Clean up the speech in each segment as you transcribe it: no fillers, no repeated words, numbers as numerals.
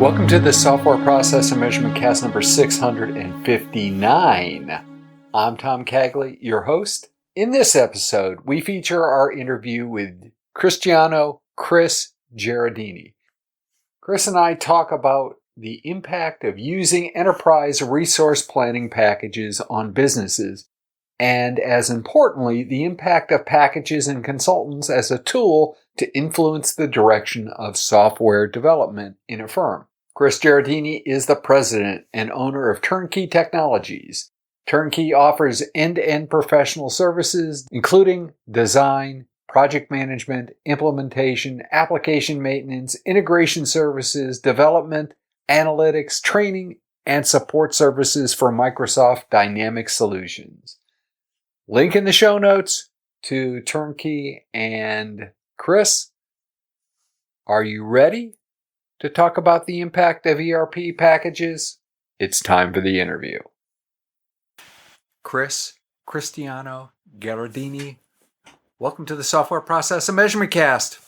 Welcome to the Software Process and Measurement Cast number 659. I'm Tom Cagley, your host. In this episode, we feature our interview with Christiano Gherardini. Chris and I talk about the impact of using enterprise resource planning packages on businesses, and as importantly, the impact of packages and consultants as a tool to influence the direction of software development in a firm. Chris Gherardini is the president and owner of Turnkey Technologies. Turnkey offers end-to-end professional services, including design, project management, implementation, application maintenance, integration services, development, analytics, training, and support services for Microsoft Dynamics solutions. Link in the show notes to Turnkey and Chris. Are you ready to talk about the impact of ERP packages? It's time for the interview. Christiano Gherardini, welcome to the Software Process and Measurement Cast.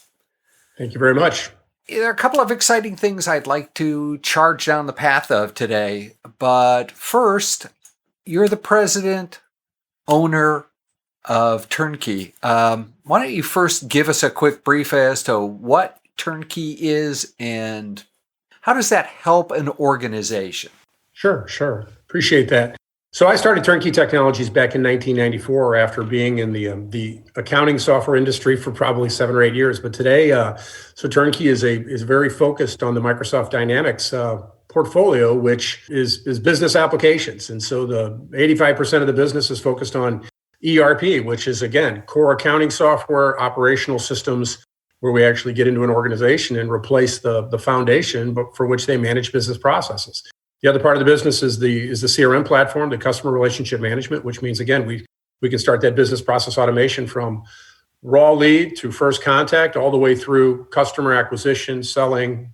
Thank you very much. There are a couple of exciting things I'd like to charge down the path of today. But first, you're the president, owner of Turnkey. Why don't you first give us a quick brief as to what Turnkey is and how does that help an organization? Sure. Appreciate that. So I started Turnkey Technologies back in 1994 after being in the accounting software industry for probably 7 or 8 years. But today, so Turnkey is very focused on the Microsoft Dynamics portfolio, which is business applications. And so the 85% of the business is focused on ERP, which is, again, core accounting software, operational systems, where we actually get into an organization and replace the foundation, but for which they manage business processes. The other part of the business is the CRM platform, the customer relationship management, which means, again, we can start that business process automation from raw lead to first contact all the way through customer acquisition, selling,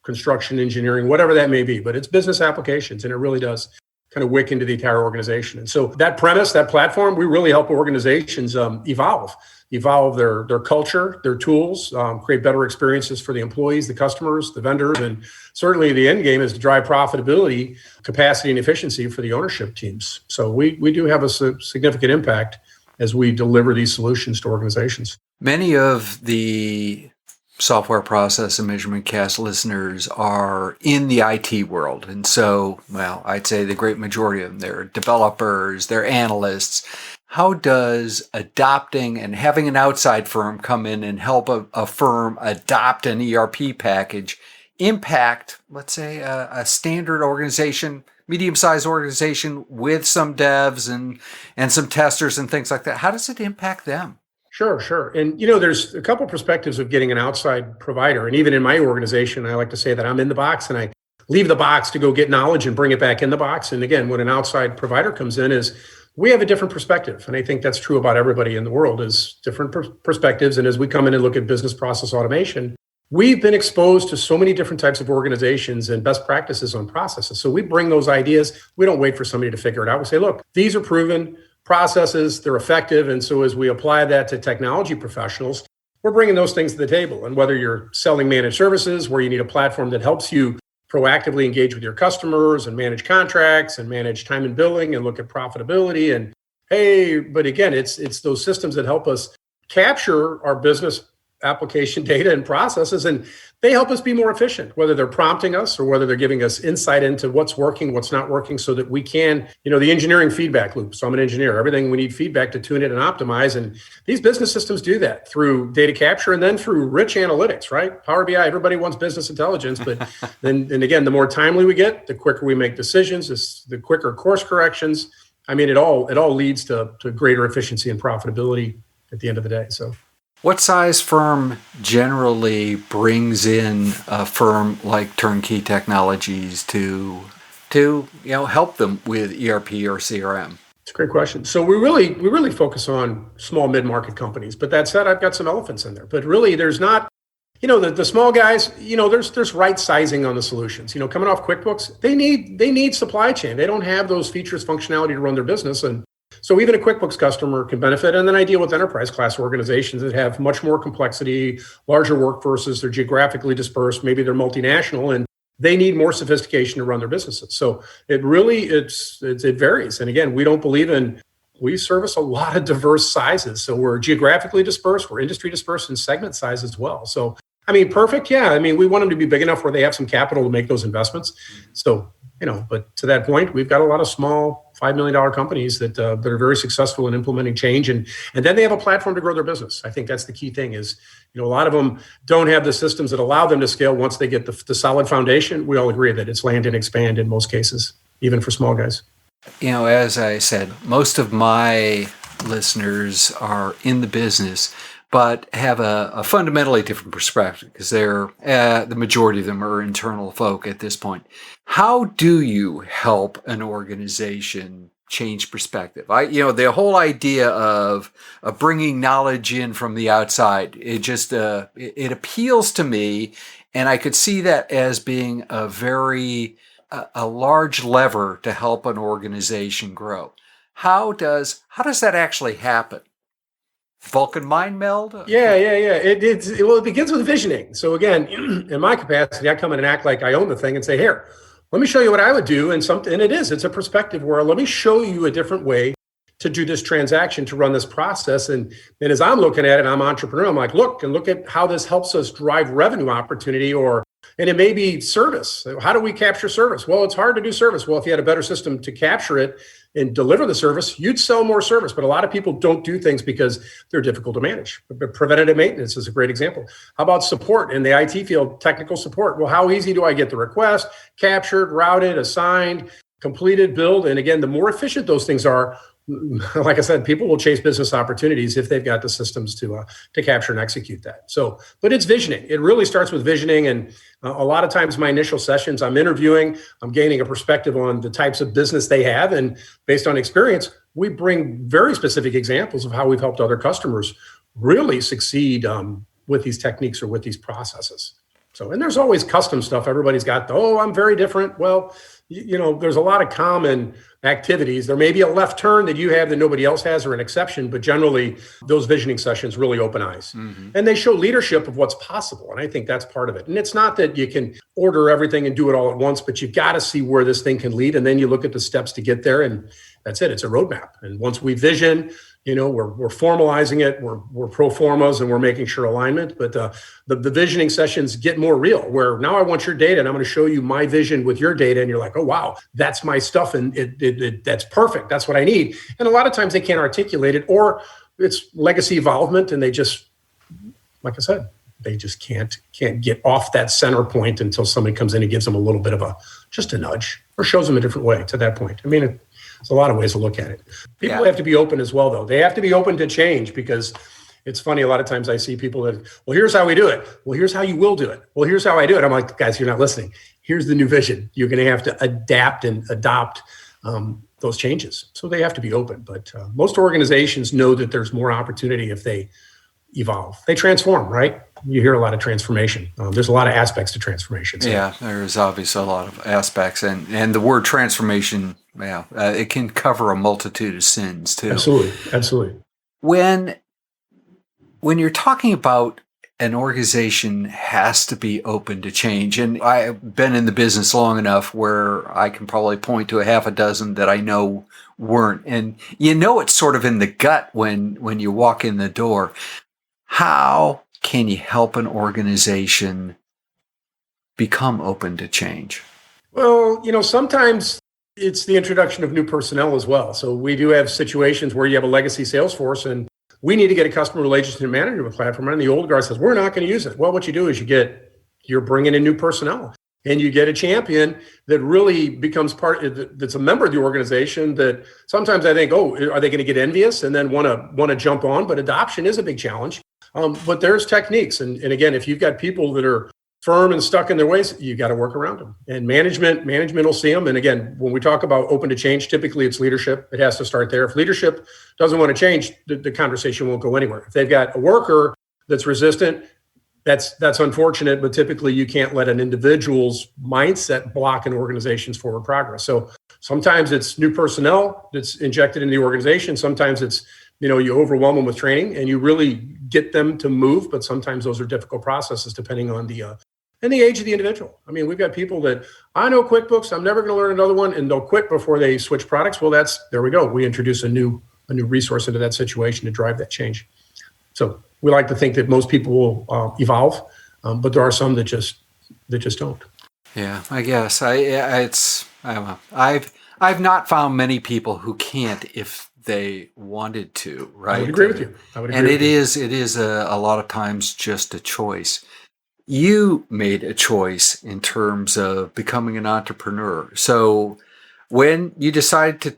construction, engineering, whatever that may be. But it's business applications, and it really does kind of wick into the entire organization. And so that premise, that platform, we really help organizations evolve their culture, their tools, create better experiences for the employees, the customers, the vendors, and certainly the end game is to drive profitability, capacity, and efficiency for the ownership teams. So we do have a significant impact as we deliver these solutions to organizations. Many of the Software Process and Measurement Cast listeners are in the IT world. And so, I'd say the great majority of them, they're developers, they're analysts. How does adopting and having an outside firm come in and help a firm adopt an ERP package impact, let's say, a standard organization, medium-sized organization with some devs and some testers and things like that? How does it impact them? Sure. And, there's a couple perspectives of getting an outside provider. And even in my organization, I like to say that I'm in the box and I leave the box to go get knowledge and bring it back in the box. And again, when an outside provider comes in is we have a different perspective. And I think that's true about everybody in the world is different perspectives. And as we come in and look at business process automation, we've been exposed to so many different types of organizations and best practices on processes. So we bring those ideas. We don't wait for somebody to figure it out. We say, look, these are proven processes, they're effective. And so as we apply that to technology professionals, we're bringing those things to the table. And whether you're selling managed services, where you need a platform that helps you proactively engage with your customers and manage contracts and manage time and billing and look at profitability. And but again, it's those systems that help us capture our business application data and processes, and they help us be more efficient, whether they're prompting us or whether they're giving us insight into what's working, what's not working, so that we can, the engineering feedback loop. So I'm an engineer. Everything we need feedback to tune it and optimize. And these business systems do that through data capture and then through rich analytics, right? Power BI, everybody wants business intelligence, but then again, the more timely we get, the quicker we make decisions, the quicker course corrections. I mean, it all leads to greater efficiency and profitability at the end of the day. So. What size firm generally brings in a firm like Turnkey Technologies to help them with ERP or CRM? It's a great question. So we really focus on small mid-market companies. But that said, I've got some elephants in there. But really, there's not, the small guys. There's right sizing on the solutions. Coming off QuickBooks, they need supply chain. They don't have those features, functionality to run their business, and so even a QuickBooks customer can benefit. And then I deal with enterprise class organizations that have much more complexity, larger workforces, they're geographically dispersed, maybe they're multinational, and they need more sophistication to run their businesses. So it varies. And again, we service a lot of diverse sizes. So we're geographically dispersed, we're industry dispersed, and segment size as well. So, perfect. Yeah. We want them to be big enough where they have some capital to make those investments. So, but to that point, we've got a lot of small $5 million companies that are very successful in implementing change. And then they have a platform to grow their business. I think that's the key thing is, a lot of them don't have the systems that allow them to scale once they get the solid foundation. We all agree that it's land and expand in most cases, even for small guys. As I said, most of my listeners are in the business, but have a fundamentally different perspective because the majority of them are internal folk at this point. How do you help an organization change perspective? The whole idea of bringing knowledge in from the outside, it appeals to me, and I could see that as being a large lever to help an organization grow. How does that actually happen? Vulcan mind meld? Yeah. It begins with visioning. So again, in my capacity, I come in and act like I own the thing and say, here, let me show you what I would do. And it's a perspective where let me show you a different way to do this transaction, to run this process. And as I'm looking at it, I'm an entrepreneur. I'm like, look at how this helps us drive revenue opportunity, and it may be service. How do we capture service? Well, it's hard to do service. Well, if you had a better system to capture it and deliver the service, you'd sell more service. But a lot of people don't do things because they're difficult to manage. Preventative maintenance is a great example. How about support in the IT field, technical support? Well, how easy do I get the request captured, routed, assigned, completed, billed? And again, the more efficient those things are, like I said, people will chase business opportunities if they've got the systems to capture and execute that. So, but it's visioning. It really starts with visioning. And a lot of times my initial sessions, I'm interviewing, I'm gaining a perspective on the types of business they have. And based on experience, we bring very specific examples of how we've helped other customers really succeed with these techniques or with these processes. So, and there's always custom stuff. Everybody's got, I'm very different. Well, there's a lot of common activities. There may be a left turn that you have that nobody else has or an exception, but generally those visioning sessions really open eyes. Mm-hmm. And they show leadership of what's possible. And I think that's part of it. And it's not that you can order everything and do it all at once, but you've got to see where this thing can lead. And then you look at the steps to get there, and that's it. It's a roadmap. And once we vision, we're formalizing it, we're pro formas, and we're making sure alignment. But the visioning sessions get more real, where now I want your data and I'm going to show you my vision with your data. And you're like, oh, wow, that's my stuff. And that's perfect. That's what I need. And a lot of times they can't articulate it, or it's legacy involvement. And they just, like I said, they just can't get off that center point until somebody comes in and gives them a little bit of just a nudge or shows them a different way to that point. There's a lot of ways to look at it. People have to be open as well, though. They have to be open to change, because it's funny. A lot of times I see people that, well, here's how we do it. Well, here's how you will do it. Well, here's how I do it. I'm like, guys, you're not listening. Here's the new vision. You're going to have to adapt and adopt those changes. So they have to be open. But most organizations know that there's more opportunity if they evolve. They transform, right? You hear a lot of transformation. There's a lot of aspects to transformation. So. Yeah, there's obviously a lot of aspects. And the word transformation, it can cover a multitude of sins too. Absolutely. When you're talking about an organization has to be open to change, and I've been in the business long enough where I can probably point to a half a dozen that I know weren't. And it's sort of in the gut when you walk in the door. How can you help an organization become open to change? Well, sometimes it's the introduction of new personnel as well. So we do have situations where you have a legacy sales force and we need to get a customer relationship management platform. And the old guard says, we're not going to use it. Well, what you do is you're bringing in new personnel, and you get a champion that really becomes that's a member of the organization that sometimes I think, are they going to get envious and then want to jump on? But adoption is a big challenge. But there's techniques. And again, if you've got people that are firm and stuck in their ways, you got to work around them. And management will see them. And again, when we talk about open to change, typically it's leadership. It has to start there. If leadership doesn't want to change, the conversation won't go anywhere. If they've got a worker that's resistant, that's unfortunate, but typically you can't let an individual's mindset block an organization's forward progress. So sometimes it's new personnel that's injected into the organization. Sometimes it's you overwhelm them with training and you really get them to move, but sometimes those are difficult processes depending on the and the age of the individual. I mean, we've got people that, I know QuickBooks, I'm never going to learn another one, and they'll quit before they switch products. Well, there we go. We introduce a new resource into that situation to drive that change. So we like to think that most people will evolve, but there are some that just don't. Yeah, I guess I don't know. I've not found many people who can't if they wanted to, right? I would agree with you. And it is a lot of times just a choice. You made a choice in terms of becoming an entrepreneur. So when you decided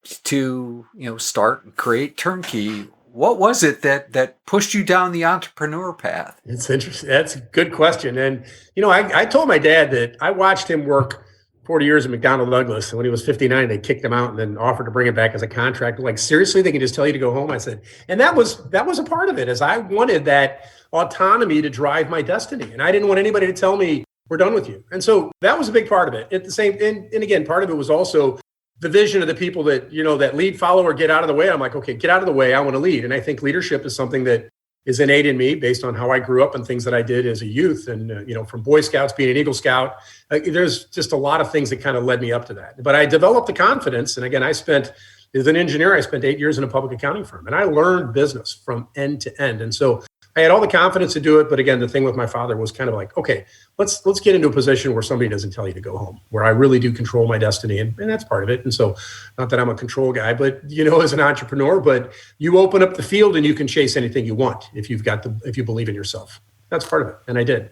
to start and create Turnkey, what was it that pushed you down the entrepreneur path? It's interesting. That's a good question. And, I told my dad that I watched him work 40 years at McDonnell Douglas. And when he was 59, they kicked him out and then offered to bring him back as a contractor. Like, seriously, they can just tell you to go home? I said, and that was a part of it, as I wanted that autonomy to drive my destiny. And I didn't want anybody to tell me, we're done with you. And so that was a big part of it. At the same, and again, part of it was also the vision of the people that, that lead, follow, or get out of the way. I'm like, okay, get out of the way. I want to lead. And I think leadership is something that is innate in me based on how I grew up and things that I did as a youth. And, from Boy Scouts, being an Eagle Scout, there's just a lot of things that kind of led me up to that. But I developed the confidence. And again, as an engineer, I spent 8 years in a public accounting firm, and I learned business from end to end. And so I had all the confidence to do it. But again, the thing with my father was kind of like, okay, let's get into a position where somebody doesn't tell you to go home, where I really do control my destiny. And that's part of it. And so not that I'm a control guy, but, as an entrepreneur, but you open up the field and you can chase anything you want if you believe in yourself. That's part of it. And I did.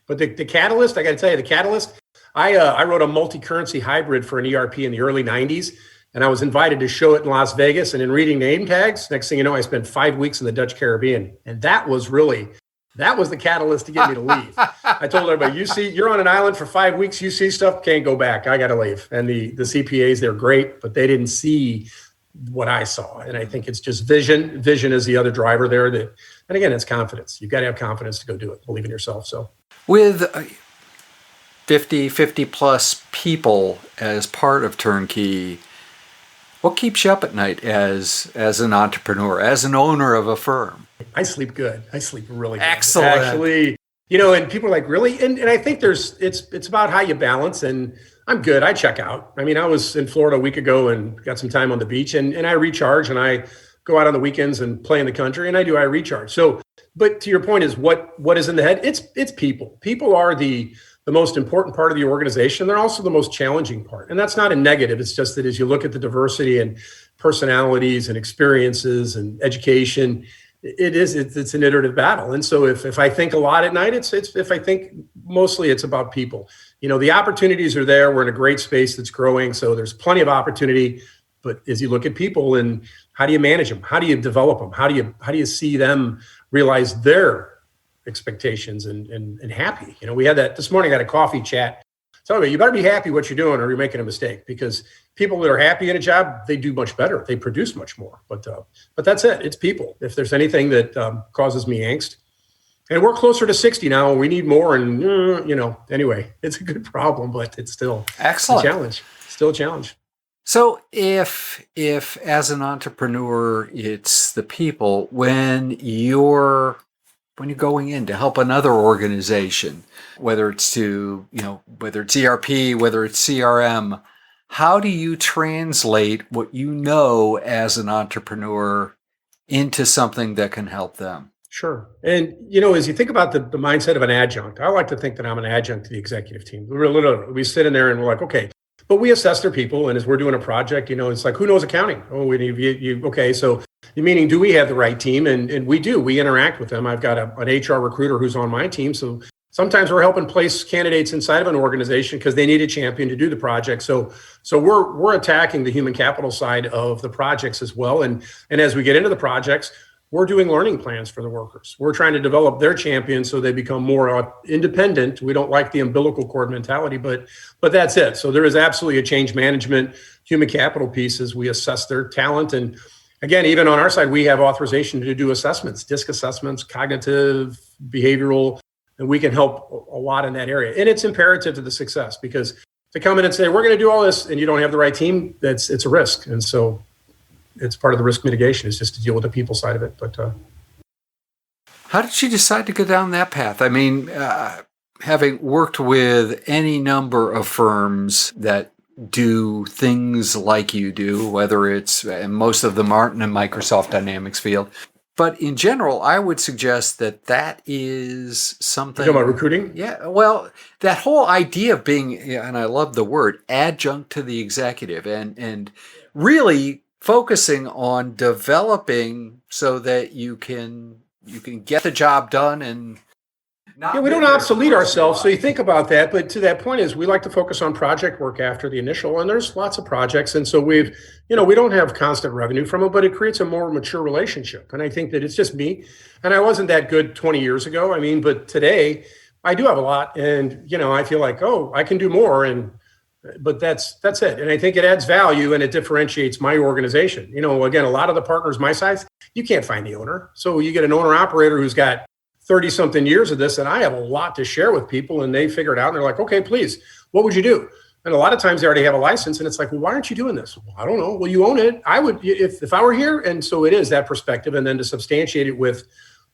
But the catalyst, I got to tell you, I wrote a multi-currency hybrid for an ERP in the early 90s. And I was invited to show it in Las Vegas, and in reading name tags, next thing you know, I spent 5 weeks in the Dutch Caribbean. And that was the catalyst to get me to leave. I told everybody, you're on an island for 5 weeks, you see stuff, can't go back. I got to leave. And the CPAs, they're great, but they didn't see what I saw. And I think it's just vision. Vision is the other driver there. And again, it's confidence. You've got to have confidence to go do it. Believe in yourself. So with 50 plus people as part of Turnkey, what keeps you up at night as an entrepreneur, as an owner of a firm? I sleep good. I sleep really good. Excellent. Actually, and people are like, really? And I think it's about how you balance, and I'm good. I check out. I mean, I was in Florida a week ago and got some time on the beach, and I recharge, and I go out on the weekends and play in the country, and I recharge. So, but to your point is what is in the head? It's people. People are the most important part of the organization. They're also the most challenging part. And that's not a negative. It's just that as you look at the diversity and personalities and experiences and education, it's an iterative battle. And so if I think a lot at night, if I think mostly it's about people. The opportunities are there. We're in a great space that's growing. So there's plenty of opportunity. But as you look at people, and how do you manage them? How do you develop them? How do you see them realize their expectations and happy? We had that this morning. I had a coffee chat. Tell me, you better be happy what you're doing, or you're making a mistake, because people that are happy in a job, they do much better. They produce much more. But that's it. It's people. If there's anything that causes me angst, and we're closer to 60 now, and we need more. And anyway, it's a good problem, but it's still excellent. A challenge. Still a challenge. So if as an entrepreneur, it's the people, when you're going in to help another organization, whether it's whether it's ERP, whether it's CRM, how do you translate what you know as an entrepreneur into something that can help them? Sure. And, as you think about the mindset of an adjunct, I like to think that I'm an adjunct to the executive team. We sit in there and we're like, okay, but we assess their people. And as we're doing a project, it's like, who knows accounting? Oh, okay. So meaning, do we have the right team? And we do. We interact with them. I've got an HR recruiter who's on my team. So sometimes we're helping place candidates inside of an organization because they need a champion to do the project. So we're attacking the human capital side of the projects as well. And as we get into the projects, we're doing learning plans for the workers. We're trying to develop their champions so they become more independent. We don't like the umbilical cord mentality, but that's it. So there is absolutely a change management, human capital piece as we assess their talent. And again, even on our side, we have authorization to do assessments, DISC assessments, cognitive, behavioral, and we can help a lot in that area. And it's imperative to the success, because to come in and say, we're going to do all this, and you don't have the right team, it's a risk. And so it's part of the risk mitigation, is just to deal with the people side of it. But how did you decide to go down that path? I mean, having worked with any number of firms that do things like you do, whether it's, and most of them aren't in the Microsoft Dynamics field, but in general, I would suggest that that is something. You're talking about recruiting? Yeah, well, that whole idea of being, and I love the word, adjunct to the executive, and really focusing on developing so that you can get the job done and yeah, we don't obsolete ourselves. So you think about that, but to that point is we like to focus on project work after the initial, and there's lots of projects. And so we don't have constant revenue from it, but it creates a more mature relationship. And I think that it's just me, and I wasn't that good 20 years ago. I mean, but today I do have a lot, and, I feel like, oh, I can do more. But that's it. And I think it adds value and it differentiates my organization. Again, a lot of the partners my size, you can't find the owner. So you get an owner operator who's got 30 something years of this, and I have a lot to share with people, and they figure it out and they're like, okay, please, what would you do? And a lot of times they already have a license, and it's like, well, why aren't you doing this? Well, I don't know. Well, you own it. I would, if I were here. And so it is that perspective. And then to substantiate it with,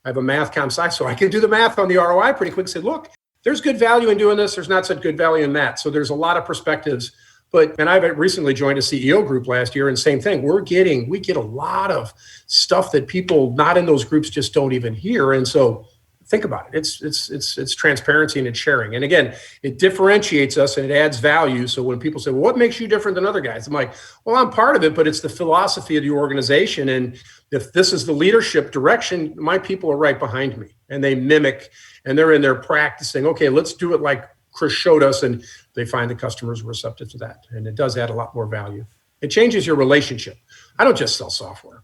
I have a math comp sci, so I can do the math on the ROI pretty quick and say, look, there's good value in doing this. There's not such good value in that. So there's a lot of perspectives. And I've recently joined a CEO group last year, and same thing. We get a lot of stuff that people not in those groups just don't even hear. And so think about it. It's transparency and it's sharing. And again, it differentiates us and it adds value. So when people say, well, what makes you different than other guys? I'm like, well, I'm part of it, but it's the philosophy of the organization. And if this is the leadership direction, my people are right behind me and they mimic, and they're in there practicing. Okay, let's do it like Chris showed us, and they find the customers receptive to that. And it does add a lot more value. It changes your relationship. I don't just sell software.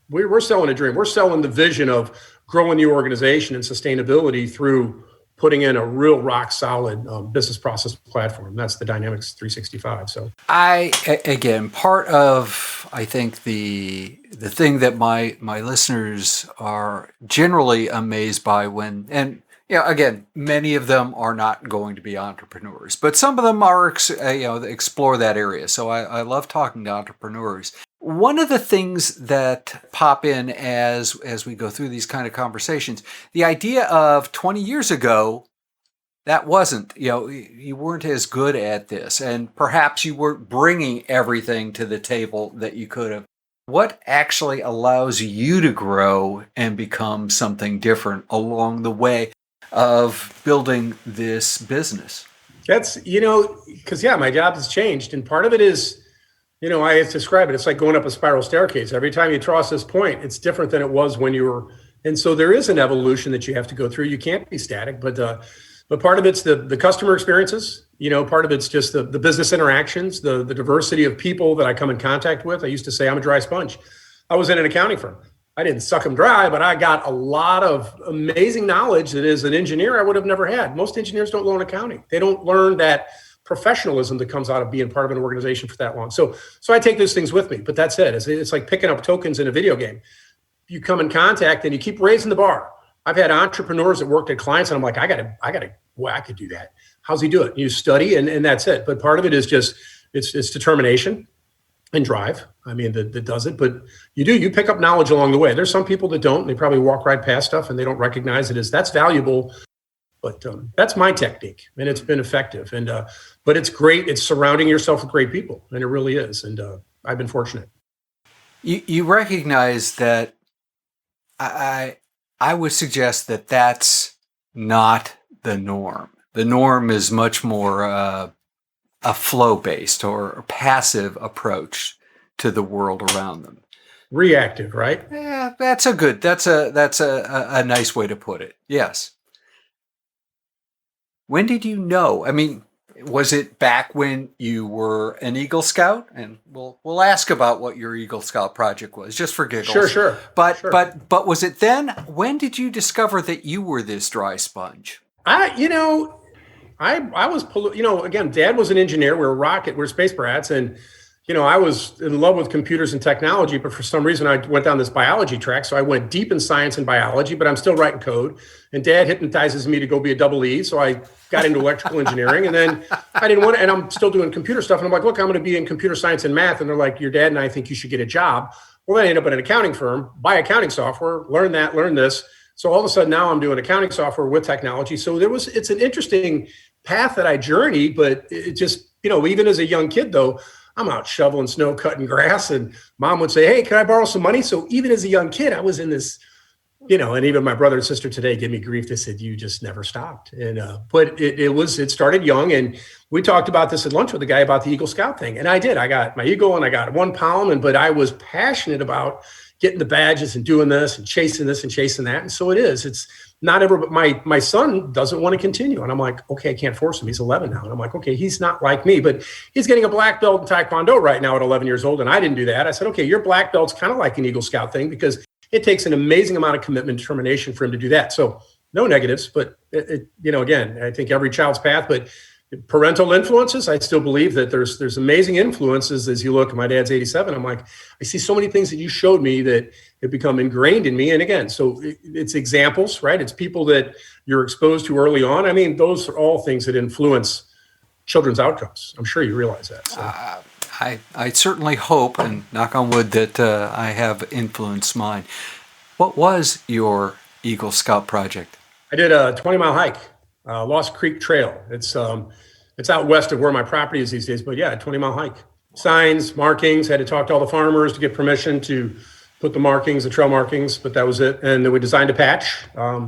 We're selling a dream. We're selling the vision of growing the organization and sustainability through putting in a real rock solid business process platform. That's the Dynamics 365. So part of, I think the thing that my listeners are generally amazed by again, many of them are not going to be entrepreneurs, but some of them are, explore that area. So I love talking to entrepreneurs. One of the things that pop in as we go through these kind of conversations, the idea of 20 years ago, that wasn't, you weren't as good at this, and perhaps you weren't bringing everything to the table that you could have. What actually allows you to grow and become something different along the way of building this business? That's, because my job has changed. And part of it is, I have to describe it. It's like going up a spiral staircase. Every time you cross this point, it's different than it was when you were. And so there is an evolution that you have to go through. You can't be static, but part of it's the customer experiences. Part of it's just the business interactions, the diversity of people that I come in contact with. I used to say I'm a dry sponge. I was in an accounting firm. I didn't suck them dry, but I got a lot of amazing knowledge that as an engineer I would have never had. Most engineers don't learn accounting. They don't learn that professionalism that comes out of being part of an organization for that long. So I take those things with me, but that's it. It's like picking up tokens in a video game. You come in contact and you keep raising the bar. I've had entrepreneurs that worked at clients and I'm like, I could do that. How's he do it? You study and that's it. But part of it is just, it's determination and drive. I mean, that does it, but you pick up knowledge along the way. There's some people that don't, they probably walk right past stuff and they don't recognize it as that's valuable. But that's my technique, and it's been effective. And but it's great. It's surrounding yourself with great people, and it really is. And I've been fortunate. You recognize that I would suggest that that's not the norm. The norm is much more a flow-based or passive approach to the world around them. Reactive, right? Yeah, that's a nice way to put it. Yes. When did you know? I mean, was it back when you were an Eagle Scout? And we'll ask about what your Eagle Scout project was, just for giggles. Sure. But was it then? When did you discover that you were this dry sponge? I was, again, Dad was an engineer. We were space brats, and I was in love with computers and technology, but for some reason I went down this biology track. So I went deep in science and biology, but I'm still writing code. And Dad hypnotizes me to go be a double E. So I got into electrical engineering, and then I didn't want to, and I'm still doing computer stuff. And I'm like, look, I'm going to be in computer science and math. And they're like, your dad and I think you should get a job. Well, then I ended up at an accounting firm, buy accounting software, learn this. So all of a sudden now I'm doing accounting software with technology. So it's an interesting path that I journeyed, but it just, even as a young kid though, I'm out shoveling snow, cutting grass, and mom would say, "Hey, can I borrow some money?" So even as a young kid, I was in this, and even my brother and sister today give me grief. They said, "You just never stopped." And, but it started young. And we talked about this at lunch with the guy about the Eagle Scout thing. And I did, I got my Eagle and I got one palm, but I was passionate about getting the badges and doing this and chasing that. And so it's not ever, but my son doesn't want to continue. And I'm like, okay, I can't force him. He's 11 now. And I'm like, okay, he's not like me, but he's getting a black belt in Taekwondo right now at 11 years old. And I didn't do that. I said, okay, your black belt's kind of like an Eagle Scout thing because it takes an amazing amount of commitment and determination for him to do that. So no negatives, but again, I think every child's path, but parental influences, I still believe that there's amazing influences as you look. My dad's 87. I'm like, I see so many things that you showed me that have become ingrained in me. And again, so it's examples, right? It's people that you're exposed to early on. I mean, those are all things that influence children's outcomes. I'm sure you realize that. So. I certainly hope, and knock on wood, that I have influenced mine. What was your Eagle Scout project? I did a 20-mile hike, Lost Creek Trail. It's out west of where my property is these days, but yeah, a 20-mile hike. Signs, markings, had to talk to all the farmers to get permission to put the trail markings, but that was it. And then we designed a patch.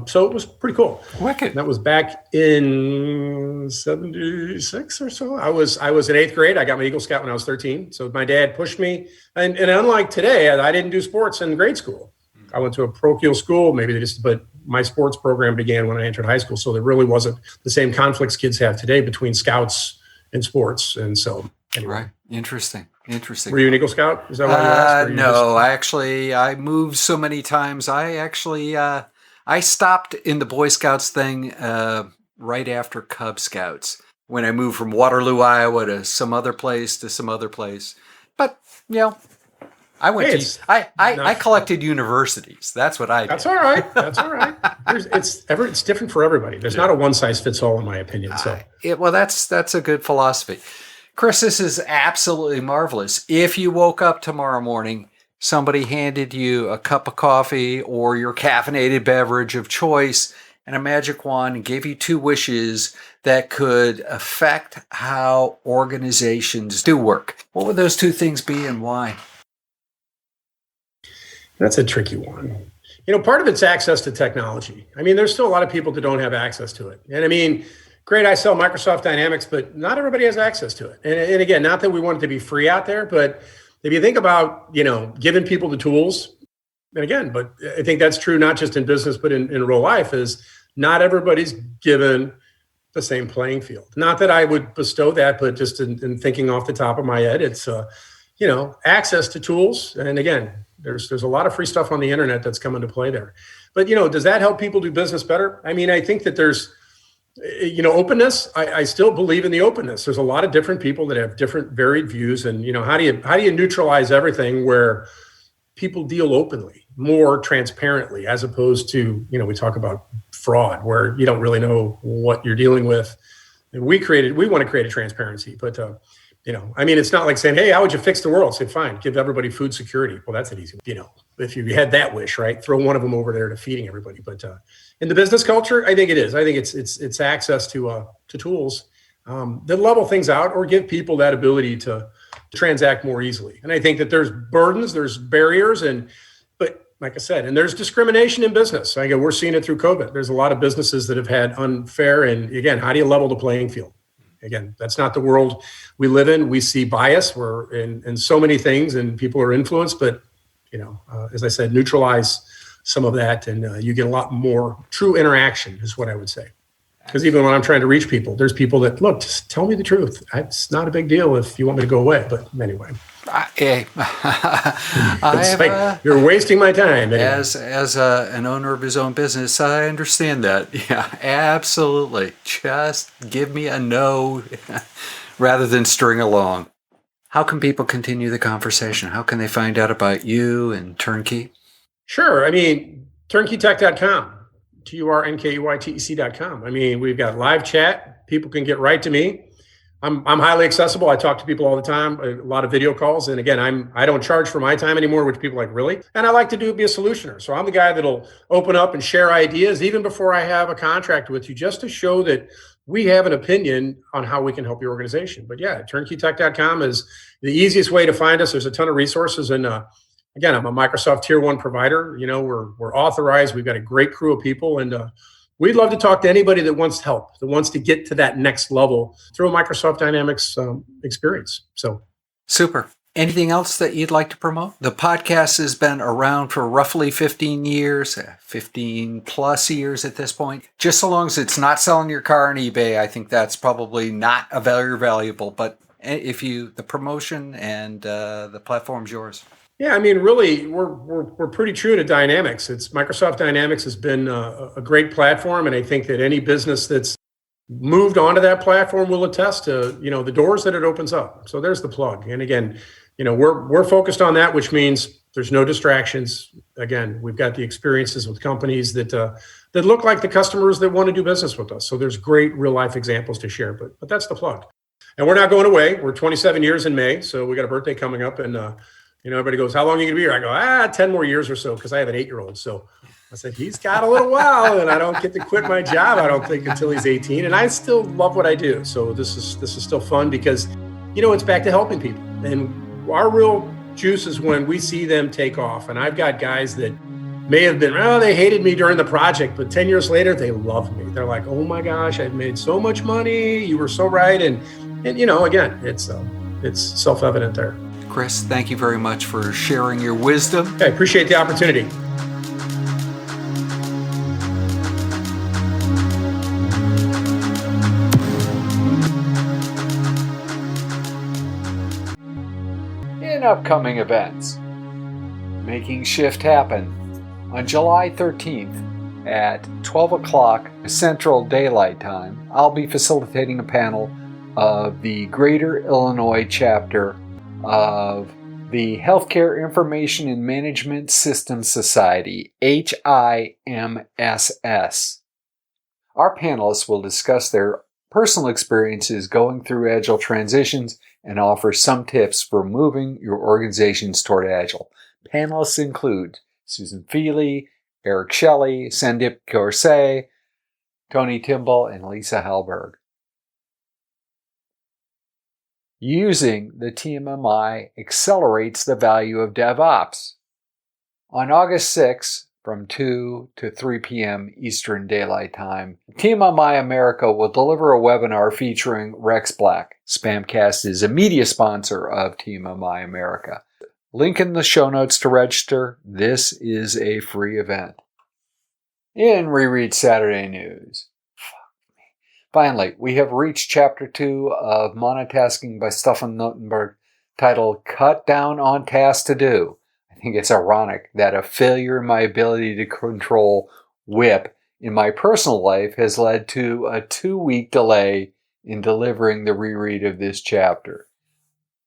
So it was pretty cool. Wicked. That was back in 76 or so. I was in 8th grade. I got my Eagle Scout when I was 13. So my dad pushed me. And unlike today, I didn't do sports in grade school. I went to a parochial school, but my sports program began when I entered high school. So there really wasn't the same conflicts kids have today between scouts and sports. And so anyway. Right. Interesting. Were you an Eagle Scout? Is that why you asked? No, I moved so many times. I stopped in the Boy Scouts thing right after Cub Scouts when I moved from Waterloo, Iowa to some other place. But, I went I collected universities. That's what I did. That's all right. It's different for everybody. There's not a one size fits all, in my opinion. So, that's a good philosophy. Chris, this is absolutely marvelous. If you woke up tomorrow morning, somebody handed you a cup of coffee or your caffeinated beverage of choice and a magic wand and gave you 2 wishes that could affect how organizations do work, what would those 2 things be and why? That's a tricky one. Part of it's access to technology. I mean, there's still a lot of people that don't have access to it. And I mean, great, I sell Microsoft Dynamics, but not everybody has access to it. And again, not that we want it to be free out there, but if you think about, giving people the tools, and again, but I think that's true not just in business, but in real life, is not everybody's given the same playing field. Not that I would bestow that, but just in thinking off the top of my head, it's, access to tools. And again, there's a lot of free stuff on the internet that's come into play there. But, does that help people do business better? I mean, I think that there's, openness. I still believe in the openness. There's a lot of different people that have different varied views. And, how do you neutralize everything where people deal openly, more transparently, as opposed to, we talk about fraud where you don't really know what you're dealing with. And we want to create a transparency, but, it's not like saying, hey, how would you fix the world? Say, fine, give everybody food security. Well, that's an easy one. If you had that wish, right? Throw one of them over there to feeding everybody. But in the business culture, I think it is. I think it's access to tools that level things out or give people that ability to transact more easily. And I think that there's burdens, there's barriers, but like I said, and there's discrimination in business. Again, we're seeing it through COVID. There's a lot of businesses that have had unfair, and again, how do you level the playing field? Again, that's not the world we live in. We see bias. We're in so many things, and people are influenced. But as I said, neutralize some of that, and you get a lot more true interaction, is what I would say. Because even when I'm trying to reach people, there's people that look, just tell me the truth. It's not a big deal if you want me to go away. But anyway, you're wasting my time. Anyway. As an owner of his own business, I understand that. Yeah, absolutely. Just give me a no rather than string along. How can people continue the conversation? How can they find out about you and Turnkey? Sure. I mean, turnkeytech.com. turnkeytec.com. I mean, we've got live chat. People can get right to me. I'm highly accessible. I talk to people all the time, a lot of video calls. And again, I don't charge for my time anymore, which people are like, really? And I like to be a solutioner. So I'm the guy that'll open up and share ideas even before I have a contract with you, just to show that we have an opinion on how we can help your organization. But yeah, turnkeytech.com is the easiest way to find us. There's a ton of resources. And again, I'm a Microsoft Tier 1 provider. We're authorized. We've got a great crew of people. And we'd love to talk to anybody that wants help, that wants to get to that next level through a Microsoft Dynamics experience. So, super. Anything else that you'd like to promote? The podcast has been around for roughly 15 years, 15 plus years at this point. Just so long as it's not selling your car on eBay, I think that's probably not a very valuable. But if the promotion and the platform's yours. Yeah, I mean, really, we're pretty true to Dynamics. Microsoft Dynamics has been a great platform, and I think that any business that's moved onto that platform will attest to the doors that it opens up. So there's the plug. And again, we're focused on that, which means there's no distractions. Again, we've got the experiences with companies that look like the customers that want to do business with us. So there's great real life examples to share. But that's the plug. And we're not going away. We're 27 years in May, so we got a birthday coming up, and everybody goes, how long are you going to be here? I go, 10 more years or so, because I have an 8-year-old. So I said, he's got a little while, and I don't get to quit my job, I don't think, until he's 18. And I still love what I do. So this is still fun because, it's back to helping people. And our real juice is when we see them take off. And I've got guys that may have been, they hated me during the project, but 10 years later, they love me. They're like, oh my gosh, I've made so much money. You were so right. And again, it's self-evident there. Chris, thank you very much for sharing your wisdom. I appreciate the opportunity. In upcoming events, Making Shift Happen on July 13th at 12 o'clock Central Daylight Time, I'll be facilitating a panel of the Greater Illinois Chapter of the Healthcare Information and Management Systems Society, HIMSS. Our panelists will discuss their personal experiences going through Agile transitions and offer some tips for moving your organizations toward Agile. Panelists include Susan Feely, Eric Shelley, Sandip Gorsay, Tony Timball, and Lisa Hallberg. Using the TMMI accelerates the value of DevOps. On August 6th, from 2 to 3 p.m. Eastern Daylight Time, TMMI America will deliver a webinar featuring Rex Black. SPaMCAST is a media sponsor of TMMI America. Link in the show notes to register. This is a free event. In Reread Saturday News. Finally, we have reached Chapter 2 of Monotasking by Stefan Notenberg, titled Cut Down on Tasks to Do. I think it's ironic that a failure in my ability to control WHIP in my personal life has led to a 2-week delay in delivering the reread of this chapter.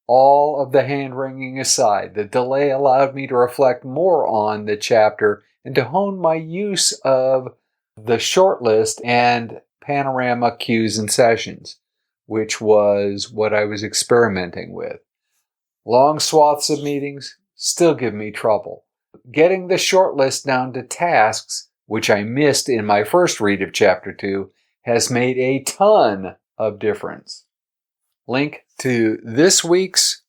All of the hand-wringing aside, the delay allowed me to reflect more on the chapter and to hone my use of the shortlist and panorama queues and sessions, which was what I was experimenting with. Long swaths of meetings still give me trouble. Getting the shortlist down to tasks, which I missed in my first read of Chapter 2, has made a ton of difference. Link to this week's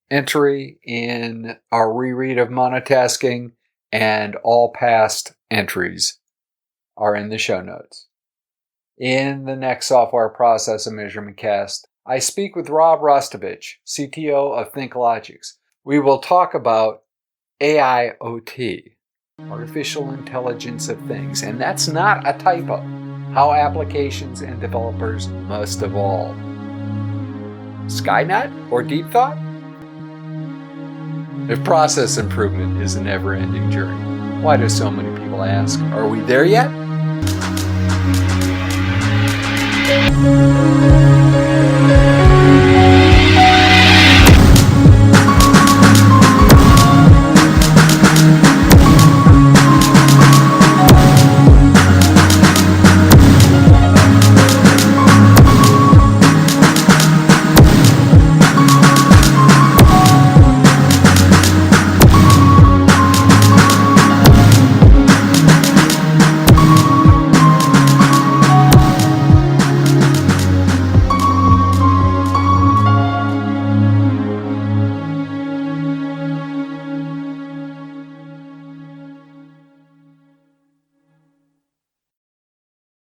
entry in our reread of Monotasking and all past entries are in the show notes. In the next Software Process and Measurement Cast, I speak with Rob Rostovich, CTO of ThinkLogix. We will talk about AIoT, Artificial Intelligence of Things, and that's not a typo, how applications and developers must evolve. Skynet or Deep Thought? If process improvement is a never-ending journey, why do so many people ask, are we there yet?